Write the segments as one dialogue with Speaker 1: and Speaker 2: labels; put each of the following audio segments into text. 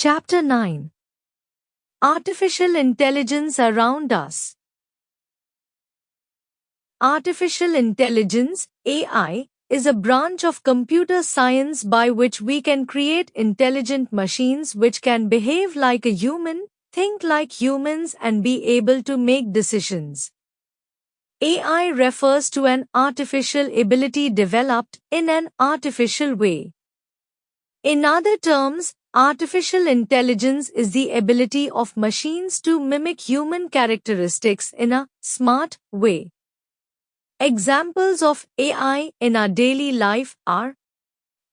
Speaker 1: Chapter 9. Artificial Intelligence Around Us. Artificial intelligence, AI, is a branch of computer science by which we can create intelligent machines which can behave like a human, think like humans, and be able to make decisions. AI refers to an artificial ability developed in an artificial way. In other terms, artificial intelligence is the ability of machines to mimic human characteristics in a smart way. Examples of AI in our daily life are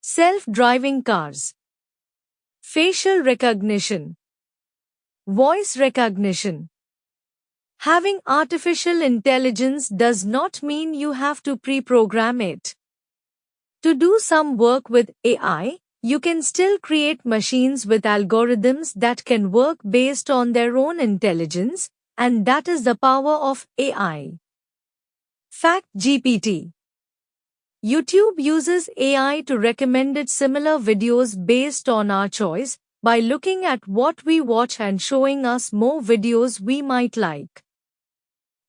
Speaker 1: self-driving cars, facial recognition, voice recognition. Having artificial intelligence does not mean you have to pre-program it. To do some work with AI, you can still create machines with algorithms that can work based on their own intelligence, and that is the power of AI. FactGPT. YouTube uses AI to recommend similar videos based on our choice by looking at what we watch and showing us more videos we might like.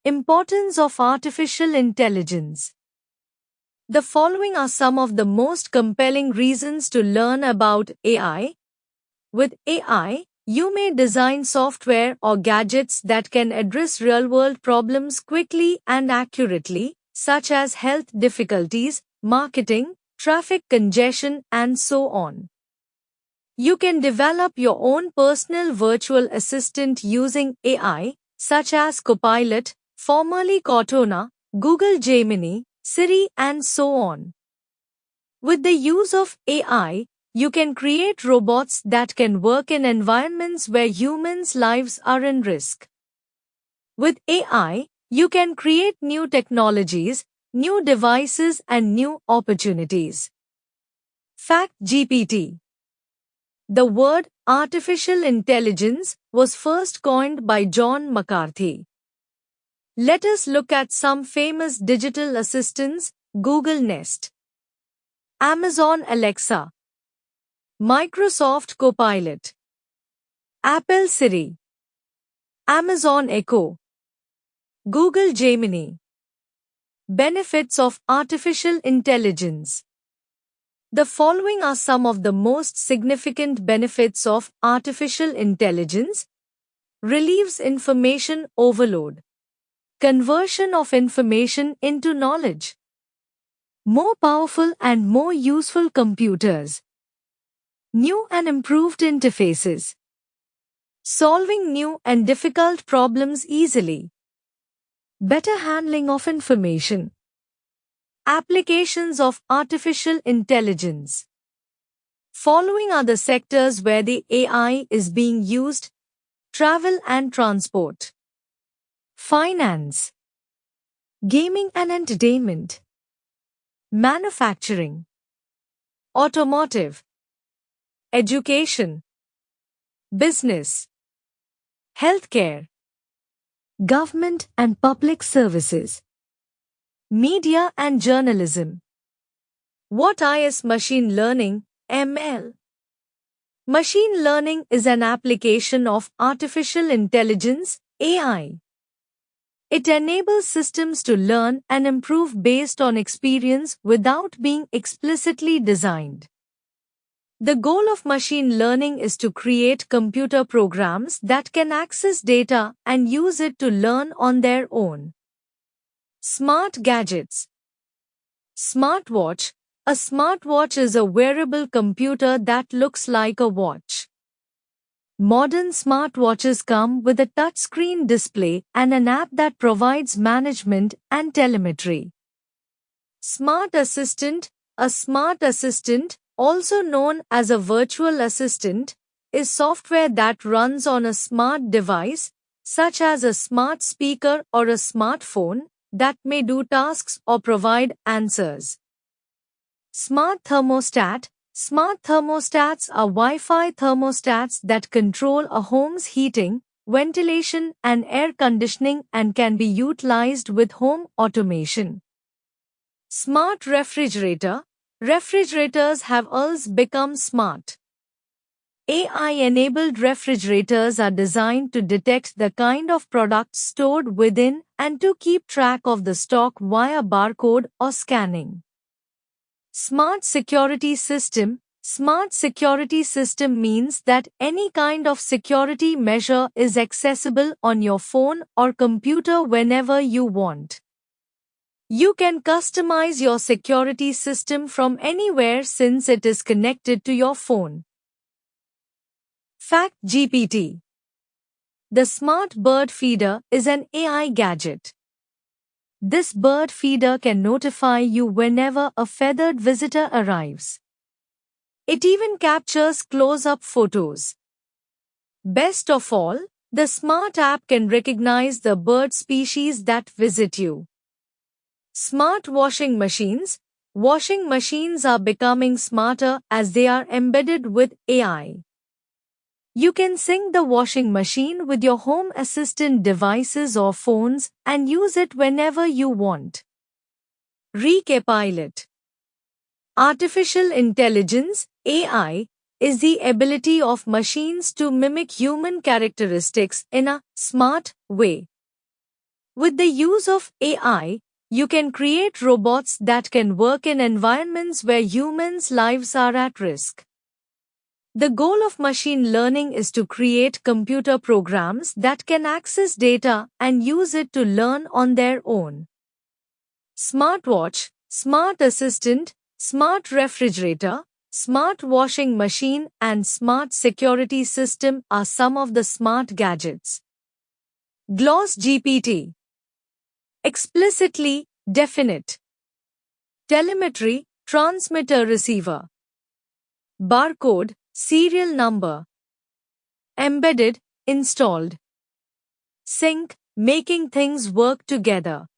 Speaker 1: Importance of artificial intelligence. The following are some of the most compelling reasons to learn about AI. With AI, you may design software or gadgets that can address real-world problems quickly and accurately, such as health difficulties, marketing, traffic congestion, and so on. You can develop your own personal virtual assistant using AI, such as Copilot, formerly Cortana, Google Gemini, Siri, and so on. With the use of AI, you can create robots that can work in environments where humans' lives are in risk. With AI, you can create new technologies, new devices, and new opportunities. FactGPT. The word artificial intelligence was first coined by John McCarthy. Let us look at some famous digital assistants: Google Nest, Amazon Alexa, Microsoft Copilot, Apple Siri, Amazon Echo, Google Gemini. Benefits of artificial intelligence. The following are some of the most significant benefits of artificial intelligence. Relieves information overload. Conversion of information into knowledge. More powerful and more useful computers. New and improved interfaces. Solving new and difficult problems easily. Better handling of information. Applications of artificial intelligence. Following are the sectors where the AI is being used: travel and transport, finance, gaming and entertainment, manufacturing, automotive, education, business, healthcare, government and public services, media and journalism. What is machine learning, ML? Machine learning is an application of artificial intelligence, AI. It enables systems to learn and improve based on experience without being explicitly designed. The goal of machine learning is to create computer programs that can access data and use it to learn on their own. Smart gadgets. Smartwatch. A smartwatch is a wearable computer that looks like a watch. Modern smartwatches come with a touchscreen display and an app that provides management and telemetry. Smart assistant. A smart assistant, also known as a virtual assistant, is software that runs on a smart device, such as a smart speaker or a smartphone, that may do tasks or provide answers. Smart thermostat. Smart thermostats are Wi-Fi thermostats that control a home's heating, ventilation, and air conditioning and can be utilized with home automation. Smart refrigerator. Refrigerators have also become smart. AI-enabled refrigerators are designed to detect the kind of products stored within and to keep track of the stock via barcode or scanning. Smart security system. Smart security system means that any kind of security measure is accessible on your phone or computer whenever you want. You can customize your security system from anywhere since it is connected to your phone. Fact GPT. The Smart Bird Feeder is an AI gadget. This bird feeder can notify you whenever a feathered visitor arrives. It even captures close-up photos. Best of all, the smart app can recognize the bird species that visit you. Smart washing machines. Washing machines are becoming smarter as they are embedded with AI. You can sync the washing machine with your home assistant devices or phones and use it whenever you want. Recapitulate. Artificial intelligence, AI, is the ability of machines to mimic human characteristics in a smart way. With the use of AI, you can create robots that can work in environments where humans' lives are at risk. The goal of machine learning is to create computer programs that can access data and use it to learn on their own. Smartwatch, smart assistant, smart refrigerator, smart washing machine, and smart security system are some of the smart gadgets. Gloss GPT. Explicitly, definite. Telemetry, transmitter receiver. Barcode, serial number. Embedded, installed. Sync, making things work together.